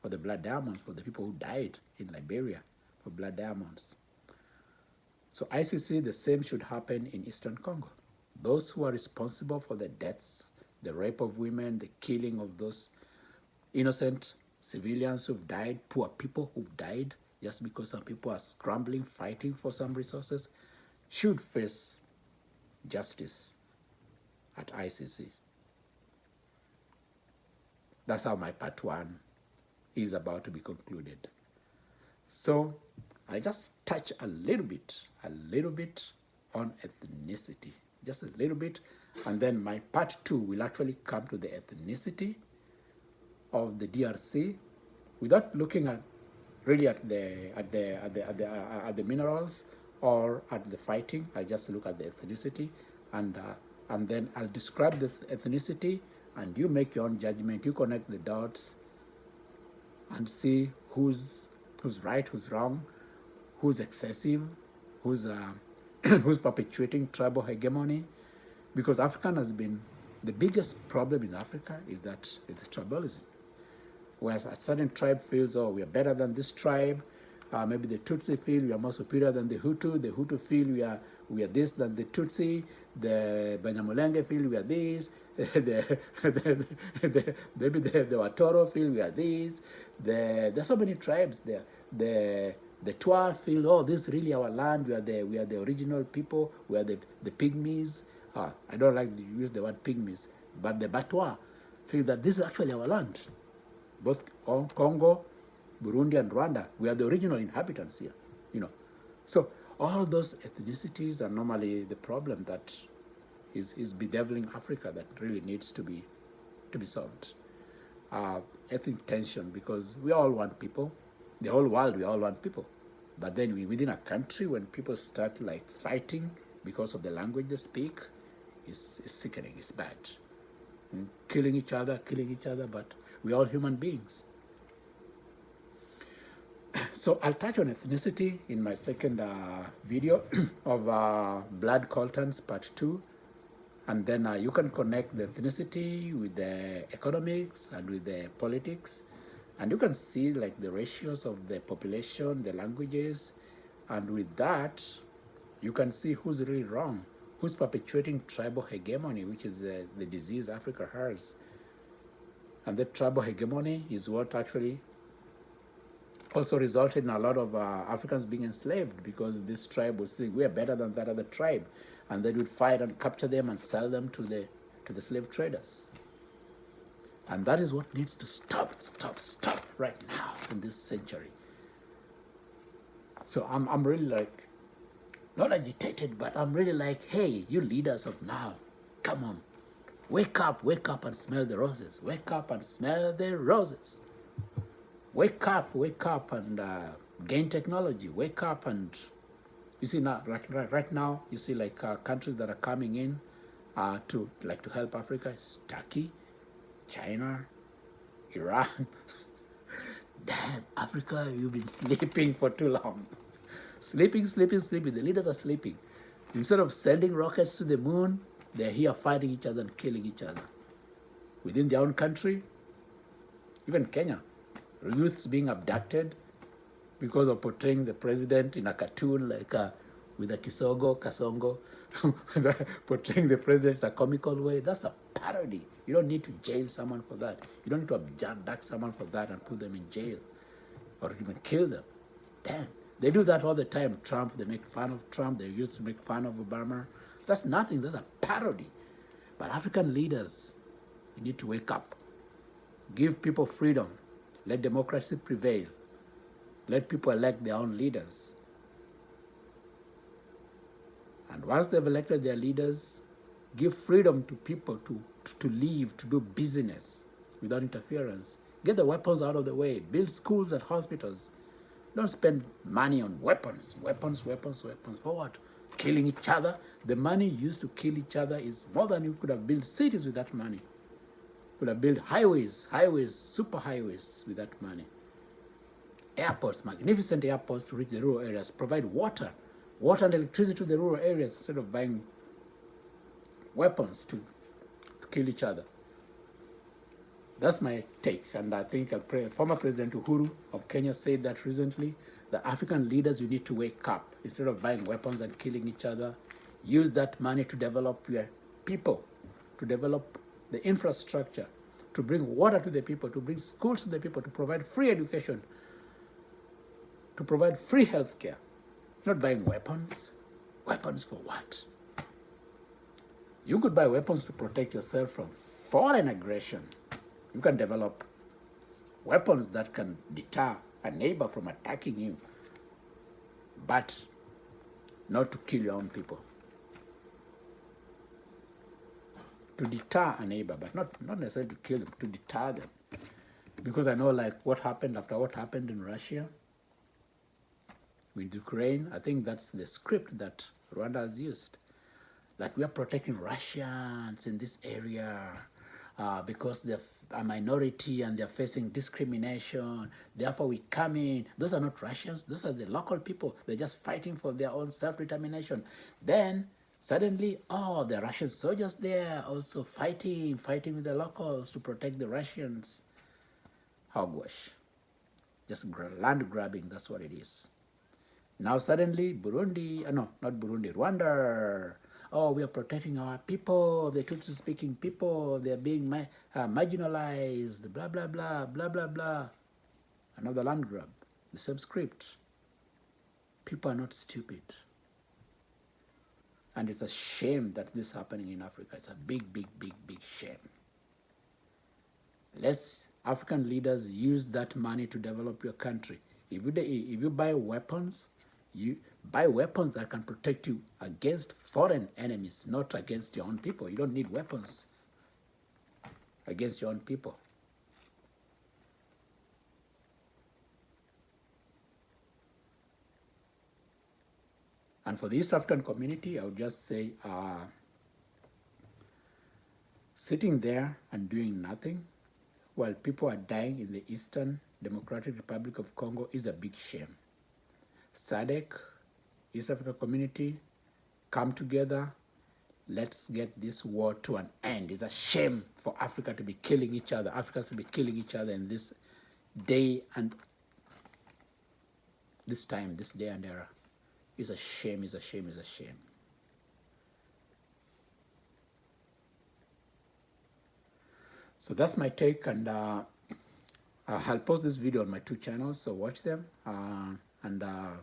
for the blood diamonds, for the people who died in Liberia for blood diamonds. So ICC, the same should happen in Eastern Congo. Those who are responsible for the deaths, the rape of women, the killing of those innocent civilians who've died, poor people who've died, just because some people are scrambling, fighting for some resources, should face justice at ICC. That's how my part one is about to be concluded. So I just touch a little bit on ethnicity, just a little bit, and then my part two will actually come to the ethnicity of the DRC, without looking at really at the minerals or at the fighting. I just look at the ethnicity, and then I'll describe this ethnicity, and you make your own judgment. You connect the dots and see who's right, who's wrong, who's excessive, who's who's perpetuating tribal hegemony. Because African has been, the biggest problem in Africa is that it's tribalism. Whereas a certain tribe feels, oh, we are better than this tribe, Maybe the Tutsi feel we are more superior than the Hutu feel we are this than the Tutsi, the Banyamulenge feel we are this, maybe the Watoro feel we are this, there's so many tribes there. The Twa feel, oh, this is really our land, we are the original people, we are the pygmies. I don't like to use the word pygmies, but the Batwa feel that this is actually our land. Both Congo, Burundi, and Rwanda, we are the original inhabitants here, So all those ethnicities are normally the problem that is bedeviling Africa that really needs to be solved. Ethnic tension, because we all want people. The whole world, we all want people. But then within a country, when people start like fighting because of the language they speak, it's sickening, it's bad. Killing each other, but we're all human beings. So I'll touch on ethnicity in my second video of Blood Coltans Part 2. And then you can connect the ethnicity with the economics and with the politics. And you can see like the ratios of the population, the languages. And with that, you can see who's really wrong, who's perpetuating tribal hegemony, which is the disease Africa has. And that tribal hegemony is what actually also resulted in a lot of Africans being enslaved, because this tribe would say, we are better than that other tribe. And they would fight and capture them and sell them to the slave traders. And that is what needs to stop right now in this century. So I'm really like, not agitated, but I'm really like, hey, you leaders of now, come on. Wake up and smell the roses. Wake up and smell the roses. Wake up and gain technology. Wake up and, you see now, right now, you see like countries that are coming in to help Africa is Turkey, China, Iran. Damn, Africa, you've been sleeping for too long. Sleeping. The leaders are sleeping. Instead of sending rockets to the moon, they're here fighting each other and killing each other. Within their own country, even Kenya, youths being abducted because of portraying the president in a cartoon like with a kasongo, portraying the president in a comical way. That's a parody. You don't need to jail someone for that. You don't need to abduct someone for that and put them in jail or even kill them. Damn. They do that all the time. Trump, they make fun of Trump. They used to make fun of Obama. That's nothing. That's a parody. But African leaders, you need to wake up. Give people freedom. Let democracy prevail. Let people elect their own leaders. And once they've elected their leaders, give freedom to people to live, to do business without interference. Get the weapons out of the way. Build schools and hospitals. Don't spend money on weapons. Weapons. For what? Killing each other. The money used to kill each other is more than you could have built cities with that money. Could have built highways, super highways with that money. Airports, magnificent airports to reach the rural areas. Provide water and electricity to the rural areas instead of buying weapons to kill each other. That's my take, and I think former President Uhuru of Kenya said that recently. The African leaders, you need to wake up. Instead of buying weapons and killing each other, use that money to develop your people, to develop the infrastructure, to bring water to the people, to bring schools to the people, to provide free education, to provide free health care. Not buying weapons. Weapons for what? You could buy weapons to protect yourself from foreign aggression. You can develop weapons that can deter a neighbor from attacking you, but not to kill your own people. To deter a neighbor, but not necessarily to kill them, to deter them. Because I know like what happened in Russia with Ukraine, I think that's the script that Rwanda has used. Like, we are protecting Russians in this area because they're a minority and they're facing discrimination. Therefore, we come in. Those are not Russians. Those are the local people. They're just fighting for their own self-determination. Then, suddenly, the Russian soldiers there also fighting with the locals to protect the Russians. Hogwash. Just land grabbing, that's what it is. Now suddenly Burundi, no, not Burundi, Rwanda. Oh, we are protecting our people, the Tutsi-speaking people, they are being marginalized, blah, blah, blah, blah, blah, blah. Another land grab, the same script. People are not stupid. And it's a shame that this is happening in Africa. It's a big, big, big, big shame. Let's African leaders use that money to develop your country. If you buy weapons, you buy weapons that can protect you against foreign enemies, not against your own people. You don't need weapons against your own people. And for the East African community, I would just say sitting there and doing nothing while people are dying in the Eastern Democratic Republic of Congo is a big shame. SADC, East Africa community, come together. Let's get this war to an end. It's a shame for Africa to be killing each other, Africans to be killing each other in this day and this time, this day and era. It's a shame, it's a shame, it's a shame. So that's my take, and I'll post this video on my 2 channels, so watch them, and I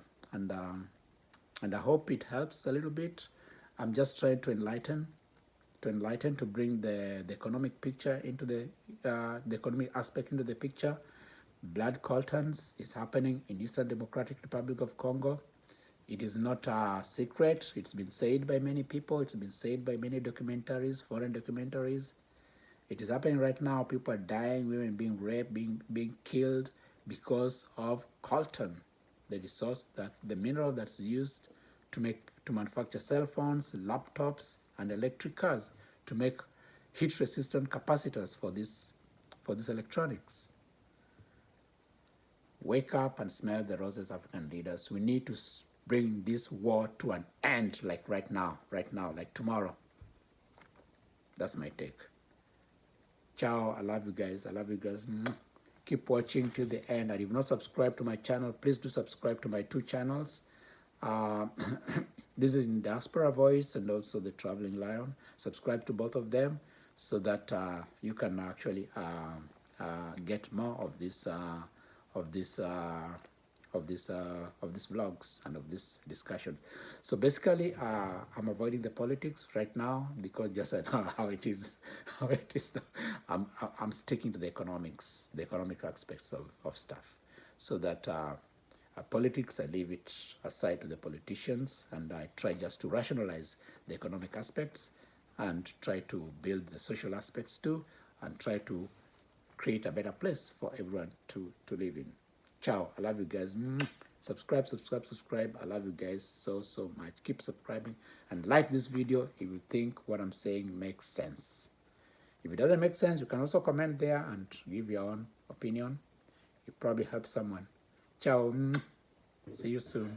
hope it helps a little bit. I'm just trying to enlighten, to bring the economic picture into the economic aspect into the picture. Blood coltans is happening in Eastern Democratic Republic of Congo. It is not a secret. It's been said by many people. It's been said by many documentaries, foreign documentaries. It is happening right now. People are dying, women being raped, being killed because of coltan, the resource, that the mineral that's used to manufacture cell phones, laptops, and electric cars, to make heat-resistant capacitors for this electronics. Wake up and smell the roses, African leaders. We need to bring this war to an end, like right now, like tomorrow. That's my take. Ciao, I love you guys. Keep watching till the end. And if you've not subscribed to my channel, please do subscribe to my 2 channels. This is in Diaspora Voice and also the Traveling Lion. Subscribe to both of them so that you can actually get more of this vlogs and of this discussion. So basically, I'm avoiding the politics right now because just I know how it is. I'm sticking to the economic aspects of stuff, so that politics, I leave it aside to the politicians, and I try just to rationalize the economic aspects and try to build the social aspects too, and try to create a better place for everyone to live in. Ciao, I love you guys. Subscribe. I love you guys so much. Keep subscribing and like this video if you think what I'm saying makes sense. If it doesn't make sense, you can also comment there and give your own opinion. It probably helps someone. Ciao. See you soon.